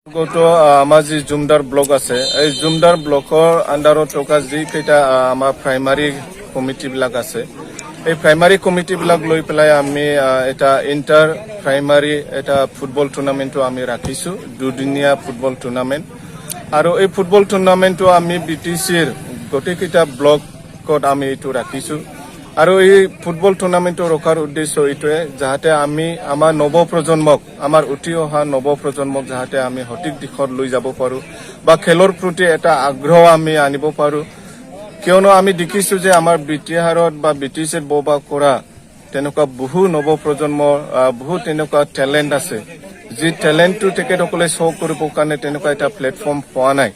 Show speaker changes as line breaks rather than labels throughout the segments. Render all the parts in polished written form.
গত আমাৰ যি জুমদাৰ ব্লক আছে এই জুমদাৰ ব্লকৰ আন্ডাৰত থকা যিকেইটা আমাৰ প্ৰাইমাৰী কমিটিবিলাক আছে এই প্ৰাইমাৰী কমিটিবিলাক লৈ পেলাই আমি এটা ইণ্টাৰ প্ৰাইমাৰী এটা ফুটবল টুৰ্ণামেণ্টটো আমি ৰাখিছোঁ দুদিনীয়া ফুটবল টুৰ্ণামেণ্ট আৰু এই ফুটবল টুৰ্ণামেণ্টটো আমি বিটিচিৰ গোটেইকেইটা ব্লকত আমি এইটো ৰাখিছোঁ আৰু এই ফুটবল টুৰ্ণামেণ্টটো ৰখাৰ উদ্দেশ্য এইটোৱে যাতে আমি আমাৰ নৱপ্ৰজন্মক আমাৰ উঠি অহা নৱপ্ৰজন্মক যাতে আমি সঠিক দিশত লৈ যাব পাৰোঁ বা খেলৰ প্ৰতি এটা আগ্ৰহ আমি আনিব পাৰোঁ কিয়নো আমি দেখিছোঁ যে আমাৰ বিটিআৰত বা বিটিচিত ববা কৰা তেনেকুৱা বহু নৱপ্ৰজন্মৰ বহু তেনেকুৱা টেলেণ্ট আছে যি টেলেণ্টটো তেখেতসকলে শ্ব' কৰিবৰ কাৰণে তেনেকুৱা এটা প্লেটফৰ্ম পোৱা নাই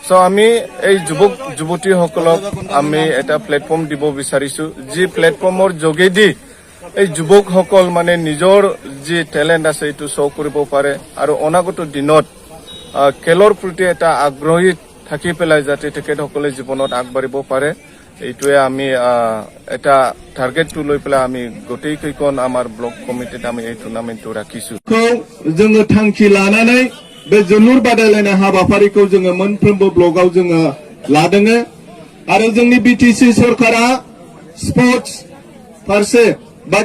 সো আমি এই যুৱক যুৱতীসকলক আমি এটা প্লেটফৰ্ম দিব বিচাৰিছোঁ যি প্লেটফৰ্মৰ যোগেদি এই যুৱকসকল মানে নিজৰ যি টেলেণ্ট আছে এইটো শ্ব' কৰিব পাৰে আৰু অনাগত দিনত খেলৰ প্ৰতি এটা আগ্ৰহী থাকি পেলাই যাতে তেখেতসকলে জীৱনত আগবাঢ়িব পাৰে এইটোৱে আমি এটা টাৰ্গেটটো লৈ পেলাই আমি গোটেইকেইখন আমাৰ ব্লক কমিটিত আমি এই টুৰ্ণামেণ্টটো ৰাখিছোঁ
जोङो थांखि लानानै बे जोलुर बादायलायनाय हाबाफारिखौ जोङो मोनफ्रोमबो ब्लकआव जोङो लादों आरो जोंनि बिटिसि सरकारा स्पोर्ट्स फारसे बा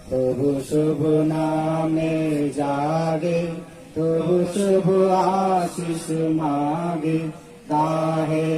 प्रभु शुभ नामे जागे प्रभु शुभ आशीष मागे ताहे।